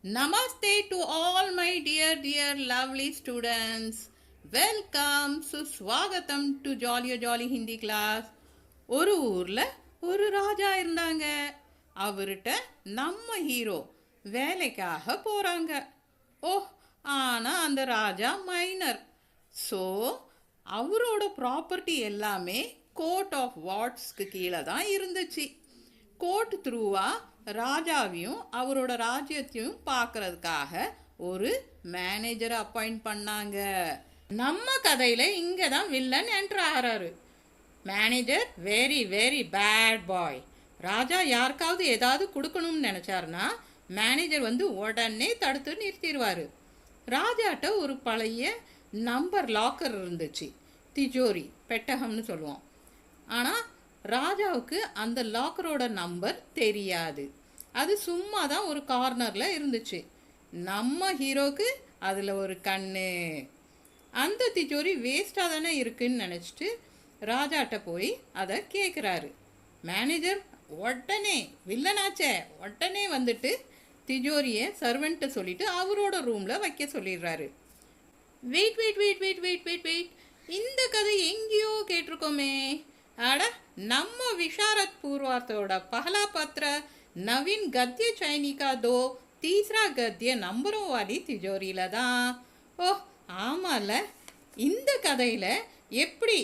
Namaste to all my dear lovely students. Welcome சுஸ்வாகத்தம் to jolly Hindi class. ஒரு ஊர்ல ஒரு ராஜா இருந்தாங்க. அவர்கிட்ட நம்ம ஹீரோ வேலைக்காக போறாங்க. ஆனா அந்த ராஜா மைனர். ஸோ அவரோட ப்ராப்பர்ட்டி எல்லாமே கோர்ட் ஆஃப் வார்ட்ஸ்க்கு கீழே தான் இருந்துச்சு. கோர்ட் த்ரூவா ராஜாவையும் அவரோட ராஜ்யத்தையும் பார்க்கறதுக்காக ஒரு மேனேஜரை அப்பாயிண்ட் பண்ணாங்க. நம்ம கதையில் இங்கே தான் வில்லன் என்ட்ரு ஆகிறாரு. Manager very very bad boy. Raja யாருக்காவது ஏதாவது கொடுக்கணும்னு நினச்சாருன்னா மேனேஜர் வந்து உடனே தடுத்து நிறுத்திடுவார். ராஜாட்ட ஒரு பழைய நம்பர் லாக்கர் இருந்துச்சு, திஜோரி பெட்டகம்னு சொல்லுவோம். ஆனால் ராஜாவுக்கு அந்த லாக்கரோட நம்பர் தெரியாது. அது சும்மா தான் ஒரு கார்னரில் இருந்துச்சு. நம்ம ஹீரோக்கு அதில் ஒரு கண்ணு. அந்த திஜோரி வேஸ்ட்டாக தானே இருக்குன்னு நினச்சிட்டு ராஜாட்ட போய் அதை கேட்குறாரு. மேனேஜர் உடனே வில்லனாச்சே உடனே வந்துட்டு திஜோரியை சர்வெண்ட்டை சொல்லிட்டு அவரோட ரூமில் வைக்க சொல்லிடுறாரு. Wait wait wait wait wait wait wait இந்த கதை எங்கேயோ கேட்டிருக்கோமே. आड़ा नम्म विशारद पूर्वार्थोड़ पहला पत्र नवीन गद्य चैनी का दो तीसरा गद्य नंबरों वाली तिजोरी लदा. ओह आमाल இந்த கதையில எப்படி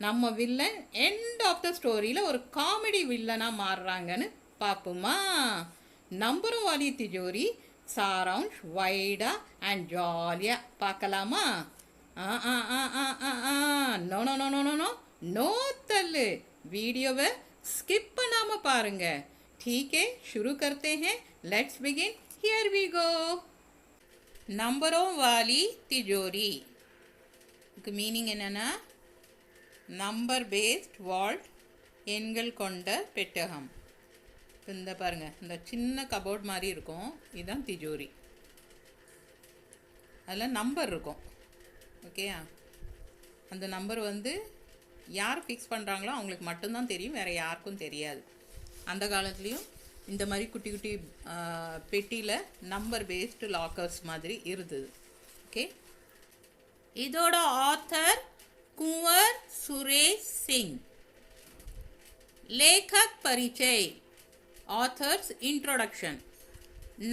நம்ம வில்லன் எண்ட் ஆஃப் த ஸ்டோரியில் ஒரு காமெடி வில்லனாக மாறுறாங்கன்னு பார்ப்போமா? நம்பரும் வாலி திஜோரி சாராம்ஷ் வைடாக அண்ட் ஜாலியாக பார்க்கலாமா? No no no no no no no तल्ले वीडियो में स्किप बनामा पारेंगे. ठीक है, शुरू करते हैं. Let's begin. Here we go. नंबरों वाली तिजोरी இதுக்கு மீனிங் என்னன்னா நம்பர் பேஸ்ட் வால்ட், எண்கள் கொண்ட பெட்டகம். இந்த பாருங்க, இந்த சின்ன கபோர்ட் மாதிரி இருக்கும், இதுதான் திஜோரி. அதில் நம்பர் இருக்கும். ஓகேயா? அந்த நம்பர் வந்து யார் ஃபிக்ஸ் பண்ணுறாங்களோ அவங்களுக்கு மட்டும்தான் தெரியும், வேறு யாருக்கும் தெரியாது. அந்த காலத்துலேயும் இந்த மாதிரி குட்டி குட்டி பெட்டியில் நம்பர் பேஸ்டு லாக்கர்ஸ் மாதிரி இருந்தது. ஓகே, இதோட ஆத்தர் कुंवर सुरेश सिंह. लेखक परिचय. Authors introduction.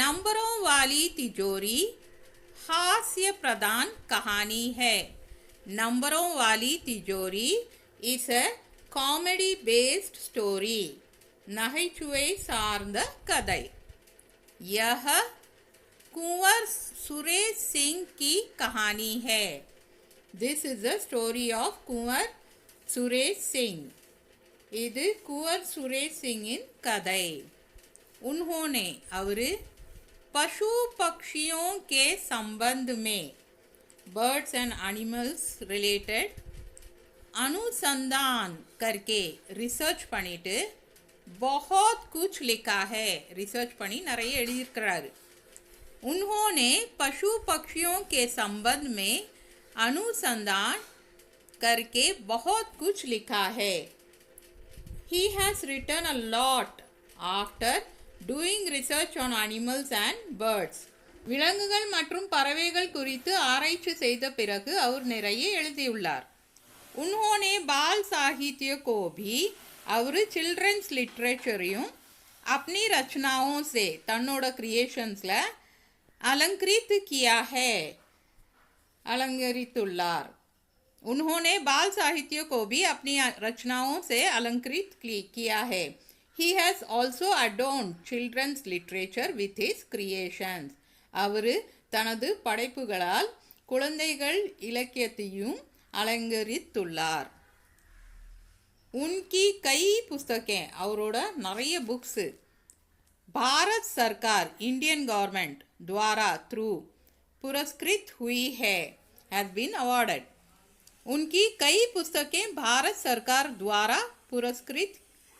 नंबरों वाली तिजोरी हास्य प्रधान कहानी है. नंबरों वाली तिजोरी इस कॉमेडी बेस्ड स्टोरी. नகைச்சுவை சார்ந்த कதை. यह कुंवर सुरेश सिंह की कहानी है. This is the story of कुंवर सुरेश सिंह. இது कुंवर सुरेश सिंह इन कதை. उन्होंने அவர் पशु पक्षियों के संबंध में बर्ड्स एंड एनिमल्स रिलेटेड अनुसंधान करके रिसर्च பண்ணிட்டு बहुत कुछ लिखा है. रिसर्च பண்ணி நிறைய எழுதியிருக்கிறாரு. उन्होंने पशु पक्षियों के संबंध में अनुसंधान करके बहुत कुछ लिखा है. He has written a lot after doing research on animals and birds. விலங்குகள் மற்றும் பறவைகள் குறித்து ஆராய்ச்சி செய்த பிறகு அவர் நிறைய எழுதியுள்ளார். उन्होंने बाल साहित्य को भी அவர் चिल्ड्रंस लिटरेचரையும் अपनी रचनाओं से தன்னோட கிரியேஷன்ஸில் अलंकृत किया है, अलंकृतुल्लार. उन्होंने बाल साहित्य को भी अपनी रचनाओं से अलंकृत किया है. He has also adorned children's literature with his creations. அவர் தனது படைப்புகளால் குழந்தைகள் இலக்கியத்தையும் அலங்கரித்துள்ளார். उनकी कई पुस्तकें அவரோட நிறைய புக்ஸு भारत सरकार इंडियन गवर्नमेंट द्वारा थ्रू पुरस्कृत हुई है, हैव बीन अवॉर्डेड. उनकी कई पुस्तकें भारत सरकार द्वारा पुरस्कृत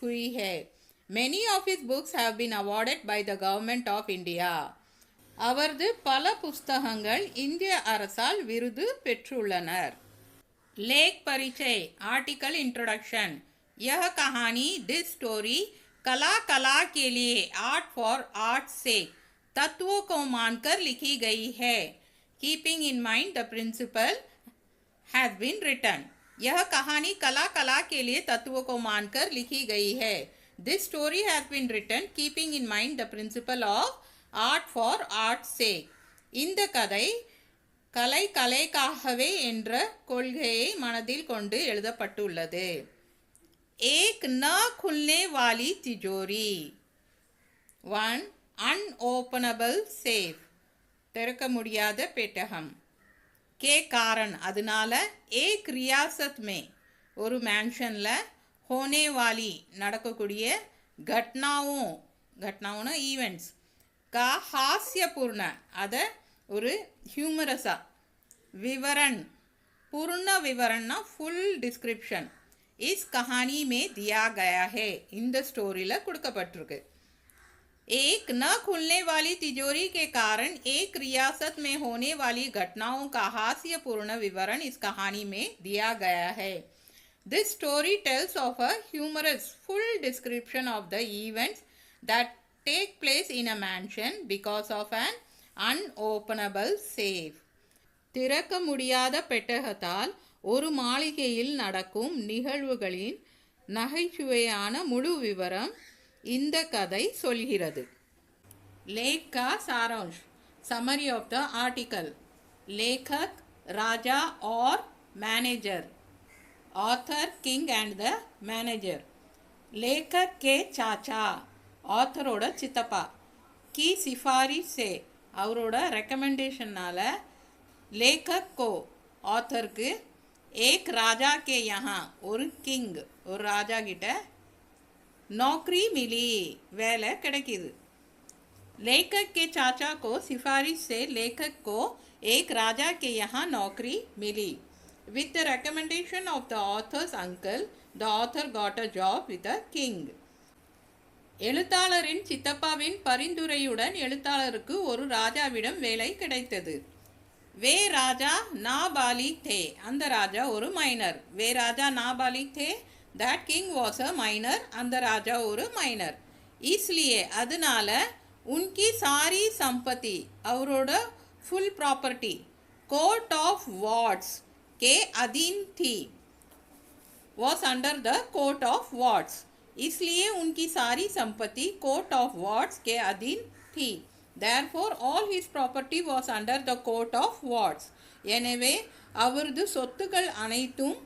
हुई है. Many of his books have been awarded by the government of India. அவரது பல புஸ்தகங்கள் இந்திய அரசால் விருது பெற்றுள்ளனர். लेख परिचय आर्टिकल इंट्रोडक्शन। यह कहानी दिस स्टोरी कला कला के लिए आर्ट फॉर आर्ट से तत्वों को मानकर लिखी गई है। Keeping in mind the principle has been written. यह कहानी कला कला के लिए तत्वों को मानकर लिखी गई है। This story has been written keeping in mind the principle of art for art से। இந்த கதை கலை கலைக்காகவே என்ற கொள்கையை மனதில் கொண்டு எழுதப்பட்டுள்ளது। एक न खुलने वाली तिजोरी, वन अनओपनबल सेफ, திறக்க முடியாத பெட்டகம், के कारण அதனால, एक रियासत में ஒரு மேன்ஷனில், होने वाली நடக்கக்கூடிய घटनाओं ஈவெண்ட்ஸ் का हास्यपूर्ण அதை ஒரு ஹியூமரஸா, विवरण पूर्ण विवरण फुल डिस्क्रिप्शन इस कहानी में दिया गया है। இந்த ஸ்டோரியில் கொடுக்கப்பட்டிருக்கு। एक न खुलने वाली तिजोरी के कारण एक रियासत में होने वाली घटनाओं का हास्यपूर्ण विवरण इस कहानी में दिया गया है। This story tells of a humorous full description of the events that take place in a mansion because of an unopenable safe. திறக்க முடியாத பெட்டகத்தால் ஒரு மாளிகையில் நடக்கும் நிகழ்வுகளின் நகைச்சுவையான முழு விவரம் இந்த கதை சொல்கிறது। लेख का सारांश, समरी ऑफ द आर्टिकल। लेखक राजा और manager, author king and the manager. लेखक के चाचा, ऑथरोட சித்தப்பா, की सिफारिश से அவரோட ரெக்கமெண்டேஷனால், लेखक को ऑथर के एक राजा के यहाँ ஒரு கிங் ஒரு ராஜா கிட்ட नौकरी मिली வேலை கிடைக்கிது। लेखक के चाचा को सिफारिश से लेखक को एक राजा के यहाँ नौकरी मिली। With the recommendation of the author's uncle, the author got a job with the king. எழுத்தாளரின் சித்தப்பாவின் பரிந்துரையுடன் எழுத்தாளருக்கு ஒரு ராஜாவிடம் வேலை கிடைத்தது। வே ராஜா नाबालिग थे, அந்த ராஜா ஒரு மைனர்। வே ராஜா नाबालिग थे, that king was a minor, அந்த ராஜா ஒரு மைனர்। इसलिए அதனால उनकी सारी संपत्ति, அவரோட full property court of wards के अधीन थी, was under the court of wards। इसलिए उनकी सारी संपत्ति कोर्ट ऑफ वार्ड्स के अधीन थी। therefore all his property was under the court of wards। எனவே அவரது சொத்துக்கள் அனைத்தும்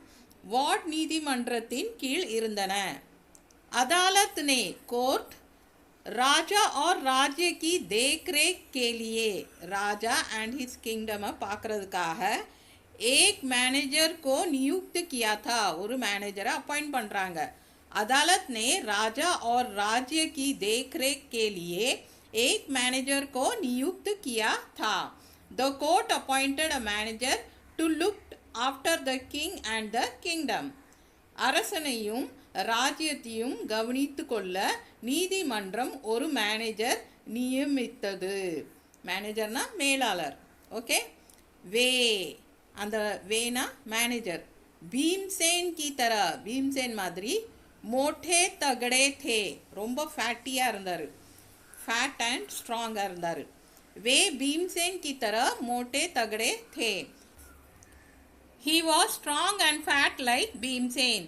வார்ட் நீதிமன்றத்தின் கீழ் இருந்தன। अदालत ने कोर्ट राजा और राज्य की देखरेख के लिए, राजा एंड हिज किंगडम பார்க்கறதுக்காக एक मैनेजर को नियुक्त किया था, ஒரு मैनेजரை अपॉइंट பண்ணுறாங்க। अदालत ने राजा और राज्य की देखरेख के लिए एक मैनेजर को नियुक्त किया था। The court appointed a manager to look after the king and the kingdom। அரசனையும் ராஜ்யத்தையும் கவனித்து கொள்ள நீதிமன்றம் ஒரு மேனேஜர் நியமித்தது। மேனேஜர்னா மேலாளர், ஓகே। வே, அந்த வேனா மேனேஜர்। भीमसेन की तरह, भीमसेन மாதிரி मोठे तगड़े थे, ரொம்ப ஃபேட்டியாக இருந்தார், ஃபேட் அண்ட் ஸ்ட்ராங்காக இருந்தார்। वे भीमसेन की तरह मोटे तगड़े थे। he was strong and fat like Bhimsen,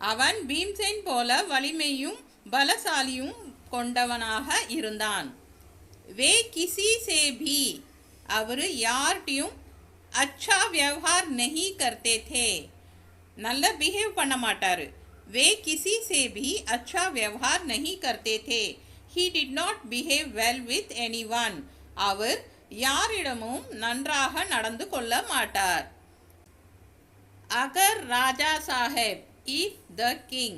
அவன் பீம்சேன் போல வலிமையும் பலசாலியும் கொண்டவனாக இருந்தான்। वे किसी से भी, அவர் யார்கிட்டையும் अच्छा व्यवहार नहीं करते थे, நல்ல பிஹேவ் பண்ண மாட்டார்। वे किसी से भी अच्छा व्यवहार नहीं करते थे। he did not behave well with anyone, அவர் யாரிடமும் நன்றாக நடந்து கொள்ள மாட்டார்। अगर राजा साहब, if the king,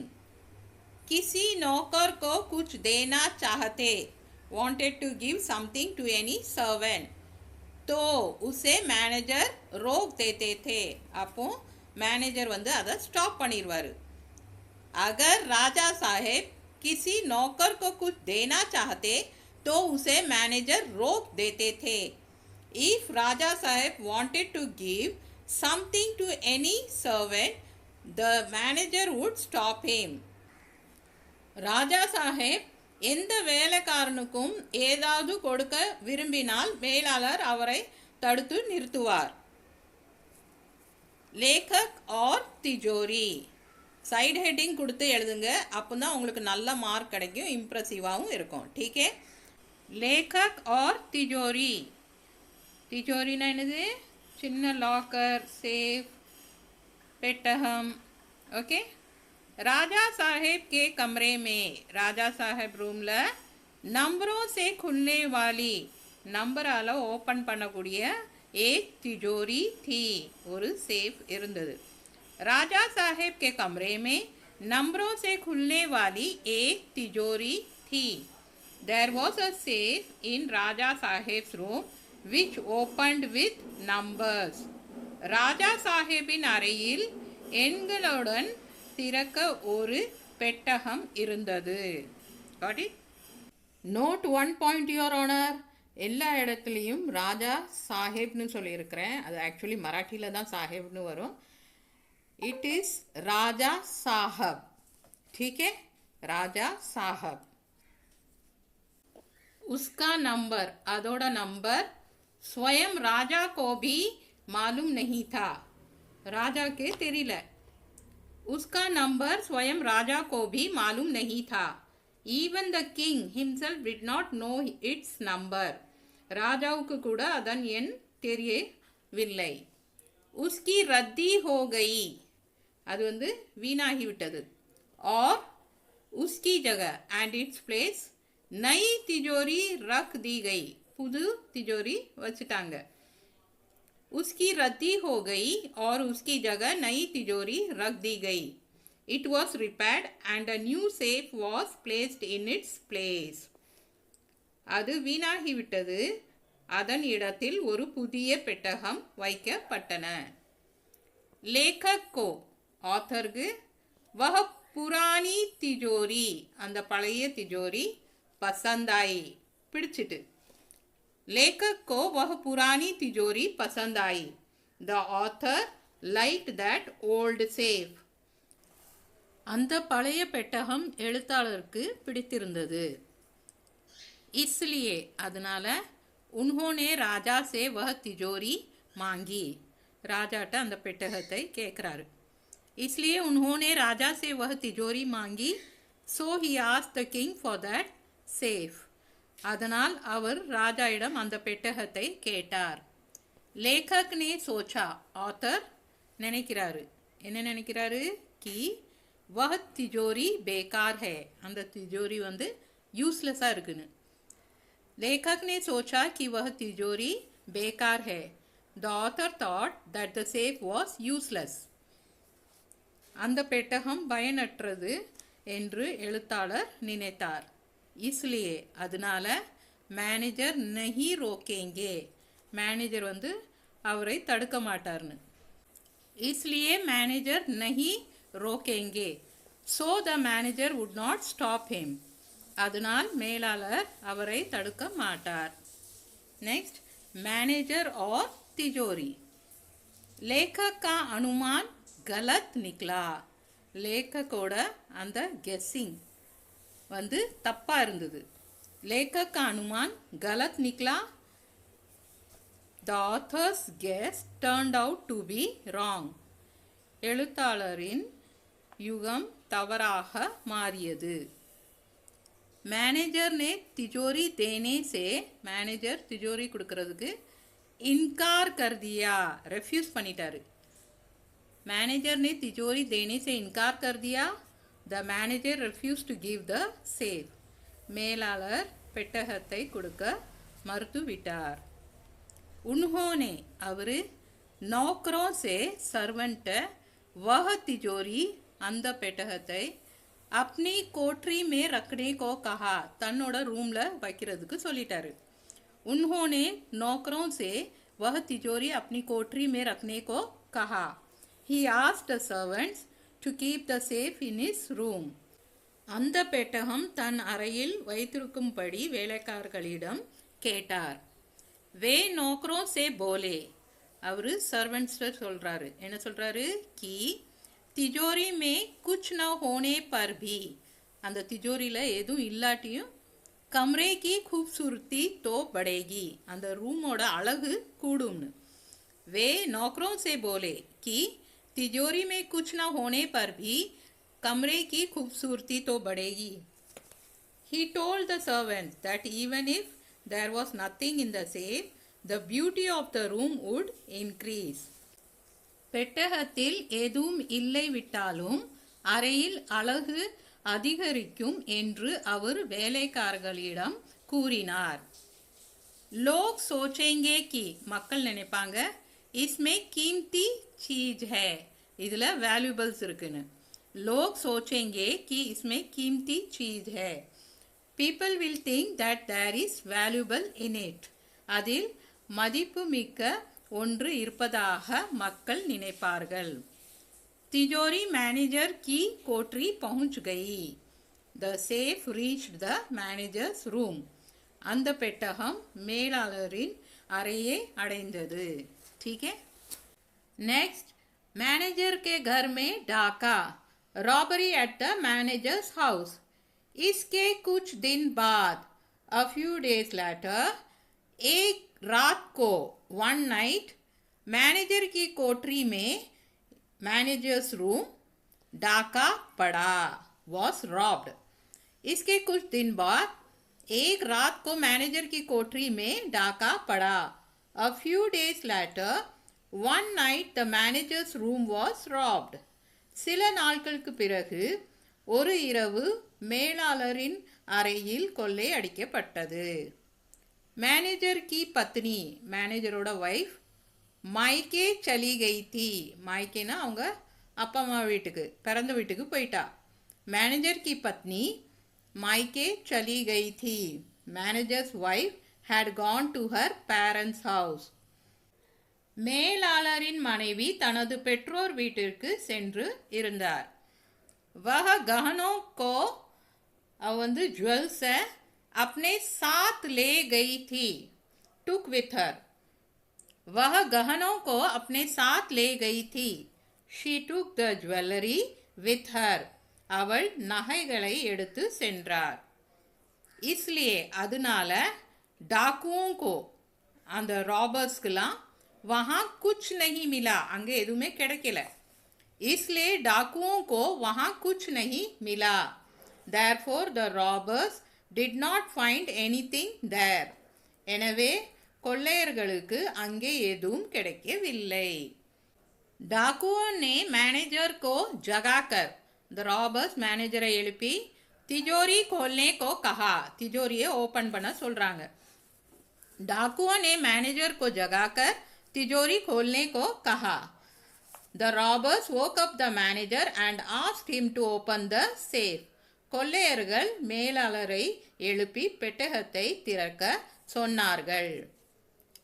किसी नौकर को कुछ देना चाहते, wanted to give something to any servant, तो उसे मैनेजर रोक देते थे, அப்போ மேனேஜர் வந்து அதை ஸ்டாப் பண்ணிடுவார்। अगर राजा साहेब किसी नौकर को कुछ देना चाहते तो उसे मैनेजर रोक देते थे। If Raja Saheb wanted to give something to any servant, the manager would stop him. ராஜா சாஹேப் எந்த வேலைக்காரனுக்கும் ஏதாவது கொடுக்க விரும்பினால் மேலாளர் அவரை தடுத்து நிறுத்துவார். லேखक और तिजोरी சைடு ஹெட்டிங் கொடுத்து எழுதுங்க. அப்போ தான் உங்களுக்கு நல்ல மார்க் கிடைக்கும், இம்ப்ரெசிவாகவும் இருக்கும். டீக்கே. லேखक और तिजोरी. तिजोरीனா என்னது? சின்ன லாக்கர், சேஃப், பெட்டகம். ஓகே. राजा साहेब के कमरे में, राजा साहेब रूमல नंबरों से खुलने वाली, நம்பரால் ஓப்பன் பண்ணக்கூடிய एक तिजोरी थी, ஒரு சேஃப் இருந்தது. राजा साहेब के कमरे में नंबरों से खुलने वाली एक तिजोरी थी. There was a safe in Raja Saheb's room which opened with numbers. ராஜா சாஹேபின் அறையில் எண்களுடன் திறக்க ஒரு பெட்டகம் இருந்தது. Got it? Note 1 point, Your Honor. எல்லா இடத்துலையும் ராஜா சாஹேப்னு சொல்லியிருக்கிறேன். அது ஆக்சுவலி மராட்டியில் தான் சாஹேப்னு வரும். இட் இஸ் ராஜா சாஹப். ठीक है, ராஜா சாஹப். उसका नंबर, அதோட நம்பர் स्वयं राजा को भी मालूम नहीं था, राजा के தெரியல. उसका नंबर स्वयं राजा को भी मालूम नहीं था. Even the king himself did not know its number. ராஜாவுக்கு கூட அதன் எண் தெரியவில்லை. उसकी रद्दी हो गई, அது வீணாகிவிட்டது. और उसकी जगह and its place नई तिजोरी रख दी गई, புது तिजोरी வச்சுட்டாங்க. उसकी रद्दी हो गई और उसकी जगह नई तिजोरी रख दी गई. It was repaired and a new safe was placed in its place. அது வீணாகிவிட்டது, அதன் இடத்தில் ஒரு புதிய பெட்டகம் வைக்கப்பட்டன. लेखक को, ஆத்தருக்கு, वह पुरानी तिजोरी, அந்த பழைய तिजोरी पसंद आई, பிடிச்சிட்டு. लेखक को वह पुरानी तिजोरी पसंद आई. The author liked that old safe. அந்த பழைய பெட்டகம் எழுத்தாளருக்கு பிடித்திருந்தது. इसलिए, அதனால, उन्होंने राजा से वह तिजोरी मांगी, ராஜாட்ட அந்த பெட்டகத்தை கேட்குறாரு. इसलिए उन्होंने राजा से वह तिजोरी मांगी. So he asked the king for that safe. அதனால் அவர் ராஜாயிடம் அந்த பெட்டகத்தை கேட்டார். लेखक ने सोचा, ஆத்தர் நினைக்கிறாரு. என்ன நினைக்கிறாரு? कि वह तिजोरी बेकार है, அந்த तिजोरी யூஸ்லெஸ்ஸாக இருக்குன்னு. लेखक ने सोचा कि वह तिजोरी बेकार है. The author thought that the safe was useless. அந்த பெட்டகம் பயனற்றது என்று எழுத்தாளர் நினைத்தார். इसलिए, அதனால, மேனேஜர் நஹி ரோக்கேங்கே, மேனேஜர் அவரை தடுக்க மாட்டார்னு. इसलिए மேனேஜர் நஹி ரோக்கேங்கே. So the manager would not stop him. அதனால் மேலாளர் அவரை தடுக்க மாட்டார். नेक्स्ट, मैनेजर और तिजोरी. लेखक का अनुमान गलत निकला. लेखकोட அந்த கெஸ்ஸிங் தப்பா இருந்தது. लेखक का अनुमान गलत निकला. The author's guess turned out to be wrong. எழுத்தாளரின் யுகம் தவறாக மாறியது. मैनेजर ने तिजोरी देने से, मैनेजर तिजोरी கொடுக்கிறதுக்கு इनकार कर दिया, रेफ्यूज பண்ணிட்டாரு. मैनेजर ने तिजोरी देने से इनकार कर दिया. The manager refused to give the safe. மேலாளர் பெட்டகத்தை கொடுக்க மறுத்துவிட்டார். उन्होंने, அவர், नौकरों से सर्वेंट वह तिजोरी, அந்த பெட்டகத்தை अपनी कोठरी में रखने को कहा, தன்னோட ரூம்ல வைக்கிறதுக்கு சொல்லிட்டாரு. उन्होंने नौकरों से वह तिजोरी अपनी कोठरी में रखने को कहा. He asked the servants to keep the safe in his room. அந்த பெட்டகம் தன் அறையில் வைத்திருக்கும்படி வேலைக்காரர்களிடம் கேட்டார். वे नौकरों से बोले, அவர் சர்வெண்ட்ஸ்ட சொல்கிறாரு, என்ன சொல்கிறாரு, கி திஜோரி மே குச் ந ஹோனே பர் भी, அந்த திஜோரியில் எதுவும் இல்லாட்டியும் கம்ரே கி खूबसूरती तो बढ़ेगी, அந்த ரூமோட அழகு கூடும்னு. वे नौकरों से बोले कि तिजोरी में कुछ न होने पर भी कमरे की खूबसूरती तो बढ़ेगी. He told the servants that even if there was nothing in the safe, the beauty of the room would increase. பெட்டகத்தில் எதுவும் இல்லை விட்டாலும் அறையில் அழகு அதிகரிக்கும் என்று அவர் வேலைக்காரர்களிடம் கூறினார். லோக் சோச்சேங்கே கி, மக்கள் நினைப்பாங்க, इसमें कीमती चीज है, இதில் வேல்யூபிள்ஸ் இருக்குன்னு. லோக் சோச்சேங்கே कि इसमें कीमती चीज है. people will think that there is valuable in it, அதில் மதிப்பு மிக்க ஒன்று இருப்பதாக மக்கள் நினைப்பார்கள். तिजोरी मैनेजर की कोठरी पहुंच गई. the safe reached the manager's room. அந்த பெட்டகம் மேலாளரின் அறையை அடைந்தது. ठीक है. नेक्स्ट, मैनेजर के घर में डाका, robbery at the managers house. इसके कुछ दिन बाद, a few days later, एक रात को, one night, मैनेजर की कोठरी में, मैनेजर्स रूम, डाका पड़ा, was robbed. इसके कुछ दिन बाद, एक रात को मैनेजर की कोठरी में डाका पड़ा. A few days later, one night the manager's room was robbed. சில நாட்களுக்கு பிறகு ஒரு இரவு மேலாளரின் அறையில் கொள்ளை அடிக்கப்பட்டது. மேனேஜர் கி பத்னி, மேனேஜரோட வைஃப், மாய்க்கே சலி கை தி, மாய்க்கேனா அவங்க அப்பா அம்மா வீட்டுக்கு, பிறந்த வீட்டுக்கு போயிட்டா. மேனேஜர் கி பத்னி மாய்க்கே சலி கை தி. Manager's wife had gone to her parents' house. மேலாளரின் மனைவி தனது பெற்றோர் வீட்டிற்கு சென்று இருந்தார். वह गहनों को, அவ வந்து ஜுவல்ஸை अपने साथ ले गई थी, took with her. वह गहनों को अपने साथ ले गई थी. she took the jewelry with her. அவள் நகைகளை எடுத்து சென்றார். इसलिए அதனால डाकुओं को, அந்த ராபர்ஸ்க்கெல்லாம் वहाँ कुछ नहीं मिला, அங்கே எதுவுமே கிடைக்கல. इसलिए डाकुओं को वहाँ कुछ नहीं मिला. therefore the robbers did not find anything there. எனவே கொள்ளையர்களுக்கு அங்கே எதுவும் கிடைக்கவில்லை. डाकुओं ने मैनेजर को जगाकर, the robbers मैनेजரை எழுப்பி तिजोरी खोलने को कहा, तिजोरिயை ஓப்பன் பண்ண சொல்றாங்க. डाकुओं ने मैनेजर को जगाकर तिजोरी खोलने को कहा. The robbers woke up the manager and asked him to open the safe. கொள்ளையர்கள் மேலாளரை எழுப்பி பெட்டகத்தை திறக்க சொன்னார்கள்.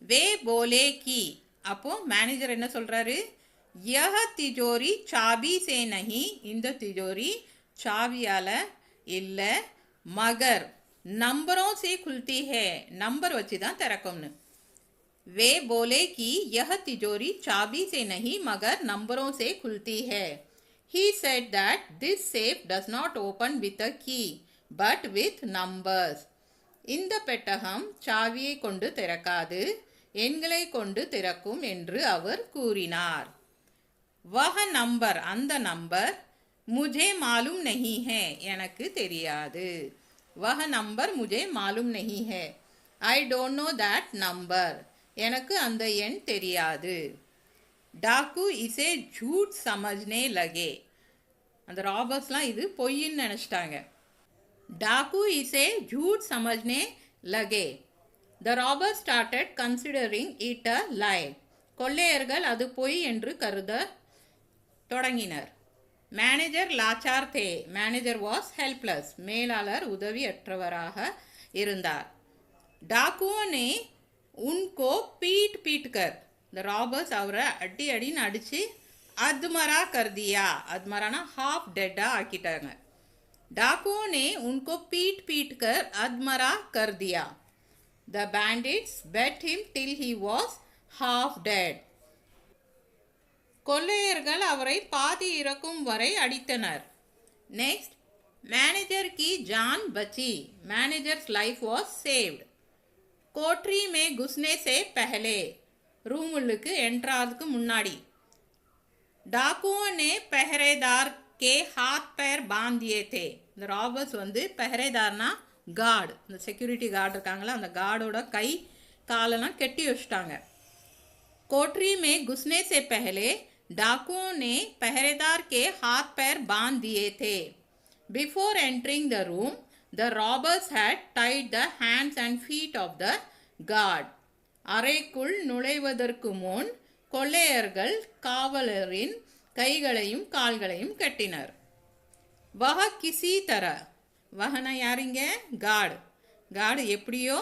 वे बोले कि, அப்போ மேனேஜர் என்ன சொல்றாரு, यह तिजोरी चाबी से नहीं, இந்த तिजोरी சாவியால இல்ல, मगर नंबरों से खुलती है, नंबर वच्ची தான் திறக்கும்னு. वे बोले कि यह तिजोरी चाबी से नहीं मगर नंबरों से खुलती है. He said that this safe does not open with a key but with numbers. இந்த பெட்டகம் சாவியை கொண்டு திறக்காது, எண்களை கொண்டு திறக்கும் என்று அவர் கூறினார். वह नंबर, அந்த நம்பர், मुझे मालूम नहीं है, எனக்கு தெரியாது. वह नंबर मुझे मालूम नहीं है. I don't know that number, எனக்கு அந்த எண் தெரியாது. डाकू इसे झूठ समझने लगे, அந்த ராபர்ஸ்லாம் இது பொய்ன்னு நினச்சிட்டாங்க. डाकू इसे झूठ समझने लगे. The robbers started considering it a lie. கொள்ளையர்கள் அது பொய் என்று கருத தொடங்கினர். மேனேஜர் லாச்சார் தே, மேனேஜர் வாஸ் ஹெல்ப்லெஸ், மேலாளர் உதவியற்றவராக இருந்தார். டாக்குவோனே உன்கோ பீட் பீட்கர், இந்த ராபர்ஸ் அவரை அடி அடின்னு அடித்து அத்மரா கர்தியா, அத்மரானா ஹாஃப் டெட்டாக ஆக்கிட்டாங்க. டாக்குவோனே உன்கோ beat பீட்கர் அத்மரா கர்தியா. The bandits beat him till he was half dead. கொள்ளையர்கள் அவரை பாதி இறக்கும் வரை அடித்தனர். நெக்ஸ்ட், மேனேஜர் की जान बची, मैनेजर्स लाइफ वाज सेव्ड. कोठरी में घुसने से पहले, रूमुल्लुக்கு என்ட்ராதுக்கு முன்னாடி, डाकुओं ने पहरेदार के हाथ पैर बांध दिए थे. இந்த ராபர்ஸ் வந்து பஹரேதார்னா கார்டு, இந்த செக்யூரிட்டி கார்டு இருக்காங்களா, அந்த கார்டோட கை காலெல்லாம் கெட்டி வச்சுட்டாங்க. कोठरी में घुसने से पहले डाकुओं ने पहरेदार के हाथ पैर बांध दिए थे. Before entering the room, the robbers had tied the hands and feet of the guard. அறைக்குள் நுழைவதற்கு முன் கொள்ளையர்கள் காவலரின் கைகளையும் கால்களையும் கட்டினர். வஹ கிசி தர, வஹனா யாரிங்க, கார்டு எப்படியோ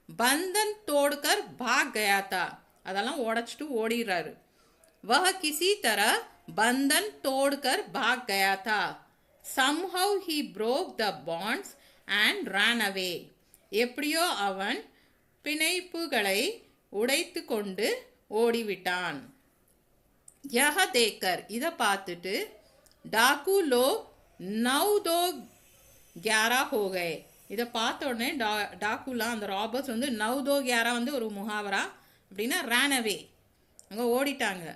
பந்தன் தோடுகர் பாக் கயா தா, அதெல்லாம் உடைச்சிட்டு ஓடிடுறாரு. वह किसी तरह बंधन तोड़कर भाग गया था. Somehow he broke the bonds and ran away. எப்படியோ அவன் பிணைப்புகளை உடைத்து கொண்டு ஓடிவிட்டான். यह देखकर, இதை பார்த்துட்டு, डाकू लोग 9-2-11 हो गए. இதை பார்த்த உடனே டாக்குலாம் அந்த ராபர்ஸ் வந்து 9-2-11 வந்து ஒரு முகாவரா அப்படின்னா ran away, அங்கே ஓடிட்டாங்க.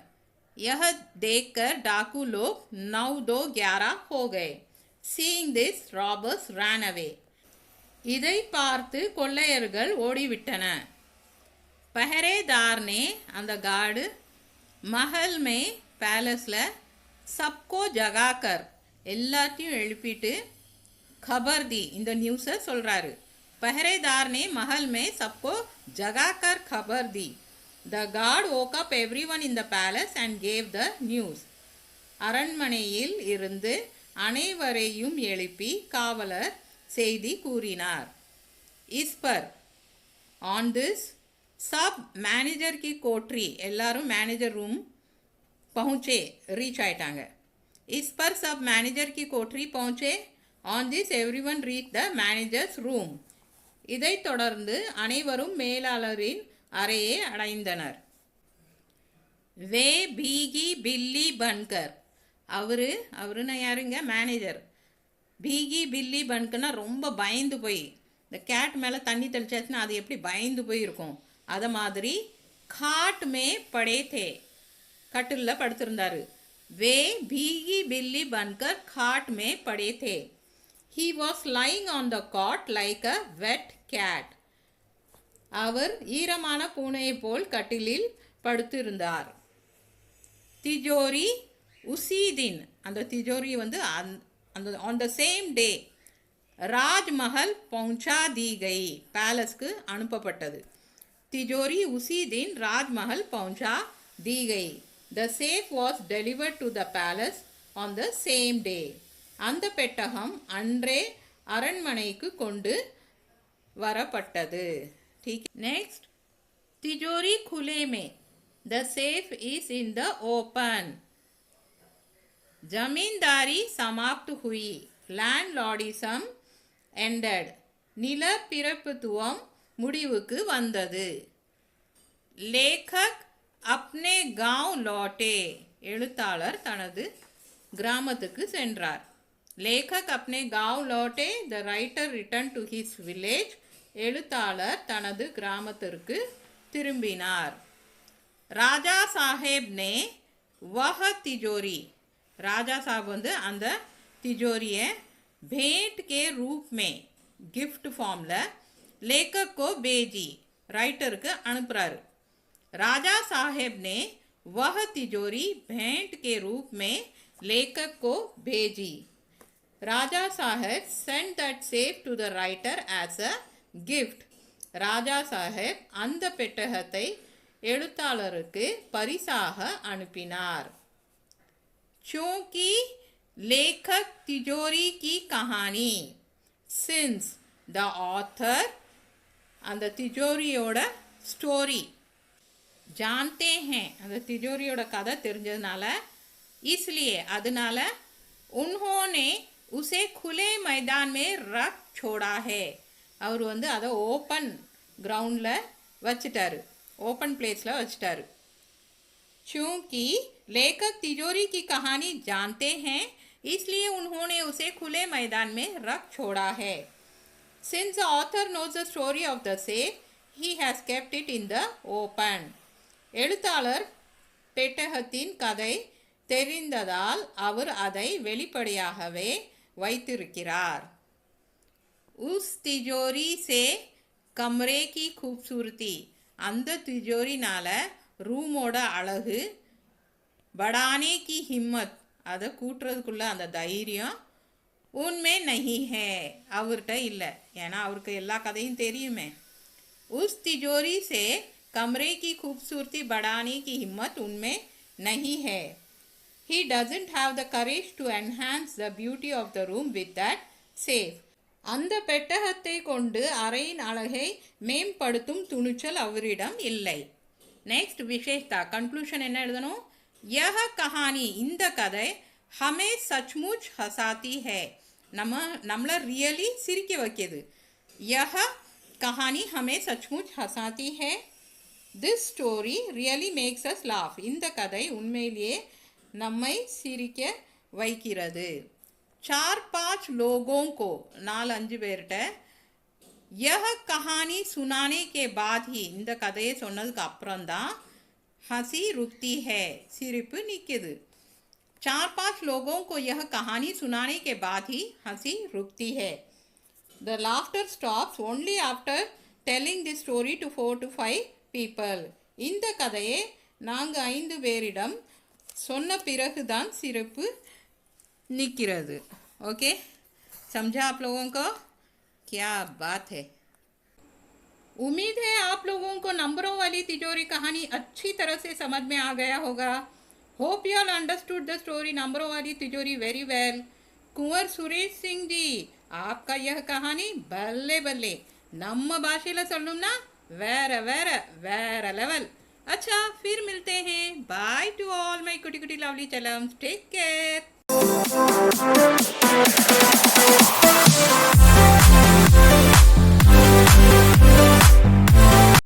यह देखकर डाकू लोग 9-2-11 हो गए. Seeing this, robbers ran away. இதை பார்த்து கொள்ளையர்கள் ஓடிவிட்டன. पहरेदार ने, அந்த கார்டு, महल में, பேலஸில், सबको जगाकर, எல்லாத்தையும் எழுப்பிட்டு, खबर दी, இந்த நியூஸை சொல்கிறாரு. पहरेदार ने महल में सबको जगाकर खबर दी. The guard woke up everyone in the palace and gave the news. அரண்மனையில் இருந்து அனைவரையும் எழுப்பி காவலர் செய்தி கூறினார். इस पर, on this, सब मैनेजर की कोठरी, எல்லாரும் மேனேஜர் ரூம் पहुँचे, ரீச் ஆயிட்டாங்க. इस पर सब मैनेजर की कोठरी पहुँचे. On this, everyone reached the manager's room. இதைத் தொடர்ந்து அனைவரும் மேலாளரின் அறையை அடைந்தனர். வே பீகி பில்லி பன்கர், அவருன்னா யாருங்க, மேனேஜர். பீகி பில்லி பன்கர்னா ரொம்ப பயந்து போய், இந்த கேட் மேலே தண்ணி தெளிச்சாச்சுன்னா அது எப்படி பயந்து போய் இருக்கும், அதை மாதிரி காட் மே படே தே, கட்டிலில் படுத்திருந்தாரு. வே பீகி பில்லி பன்கர் காட் மே படே தே. He was lying on the cot like a wet cat. அவர் ஈரமான பூனையை போல் கட்டிலில் படுத்திருந்தார். திஜோரி உசீதின், அந்த திஜோரி வந்து அந்த ஆன் த சேம் டே ராஜ்மஹல் பहुंचा दी गई, பேலஸ்க்கு அனுப்பப்பட்டது. திஜோரி உசீதின் ராஜ்மஹல் பहुंचा दी गई. The safe was delivered to the palace on the same day. அந்த பெட்டகம் அன்றே அரண்மனைக்கு கொண்டு வரப்பட்டது. नेक्स्ट, तिजोरी खुले में, the safe is in the open. जमींदारी समाप्त हुई, लैंडलॉर्डिज्म एंडेड. நிலப்பிரபுத்துவம் முடிவுக்கு வந்தது. लेखक अपने गांव लौटे, எழுத்தாளர் தனது கிராமத்துக்கு சென்றார். लेखक अपने गांव लौटे, the writer return to his village. எழுத்தாளர் தனது கிராமத்திற்கு திரும்பினார். ராஜா சாஹேப் நே வஹ திஜோரி, ராஜா சாஹப் வந்து அந்த திஜோரியை भेंट के रूप में, गिफ्ट ஃபார்மில், लेखक को भेजी, ரைட்டருக்கு அனுப்புகிறாரு. ராஜா சாஹேப் ने वह तिजोरी भेंट के रूप में लेखक को भेजी. ராஜா Saheb sent that safe to the writer as a gift. ராஜா சாஹேப் அந்த பெட்டகத்தை எழுத்தாளருக்கு பரிசாக அனுப்பினார். क्योंकि लेखक तिजोरी की कहानी, since the author அந்த திஜோரியோட ஸ்டோரி जानते हैं, அந்த திஜோரியோட கதை தெரிஞ்சதுனால, इसलिए அதனால, उन्होंने उसे खुले मैदान में रख छोड़ा है, அவர் வந்து அதை ஓப்பன் கிரவுண்டில் வச்சுட்டாரு, ஓப்பன் பிளேஸில் வச்சுட்டாரு. क्योंकि लेखक तिजोरी की कहानी जानते हैं, इसलिए उन्होंने उसे खुले मैदान में रख छोड़ा है. Since the author knows the story of the safe, he has kept it in the open. எழுத்தாளர் பெட்டகத்தின் கதை தெரிந்ததால் அவர் அதை வெளிப்படையாகவே வைத்திருக்கிறார். उस तिजोरी से कमरे की खूबसूरती, அந்த திஜோரினால ரூமோட அழகு, बढ़ाने की हिम्मत, அதை கூட்டுறதுக்குள்ள அந்த தைரியம், உண்மை नहीं है, அவர்கிட்ட இல்லை. ஏன்னா அவருக்கு எல்லா கதையும் தெரியுமே. उस तिजोरी से कमरे की खूबसूरती बढ़ाने की हिम्मत उनमें नहीं है. He doesn't have the courage to enhance the beauty of the room with that safe. அந்த பெட்டகத்தை கொண்டு அறையின் அழகை மேம்படுத்தும் துணிச்சல் அவரிடம் இல்லை. நெக்ஸ்ட் விசேஷதா, கன்க்ளூஷன் என்ன எழுதணும்? यह कहानी, இந்த கதை, हमें सचमुच हंसाती है, நம்மளை ரியலி சிரிக்க வைக்கிது. यह कहानी हमें सचमुच हंसाती है. This story really makes us laugh. இந்த கதை உண்மையிலேயே நம்மை சிரிக்க வைக்கிறது. 4-5 लोगों को, 4-5 பேர்கிட்ட, यह कहानी सुनाने के बाद ही, இந்த கதையை சொன்னதுக்கு அப்புறம்தான், हंसी रुकती है, சிரிப்பு நிற்குது. 4-5 लोगों को यह कहानी सुनाने के बाद ही हंसी रुकती है. The laughter stops only after telling this story to 4 to 5 people. இந்த கதையை நாங்கள் 5 பேரிடம் சொன்ன பிறகுதான் சிரிப்பு निक्किरदु. ओके, समझा आप लोगों को? क्या बात है. उम्मीद है आप लोगों को नंबरों वाली तिजोरी कहानी अच्छी तरह से समझ में आ गया होगा. Hope you all understood the story नंबरों वाली तिजोरी वेरी वेल. कुंवर सुरेश सिंह जी, आपका यह कहानी बल्ले बल्ले, நம்ம பாஷையில் சொல்லணும்னா வேற வேற வேற லெவல். अच्छा, फिर मिलते हैं. बाय टू ऑल माय कुटी कुटी लवली चलम्स. Take care.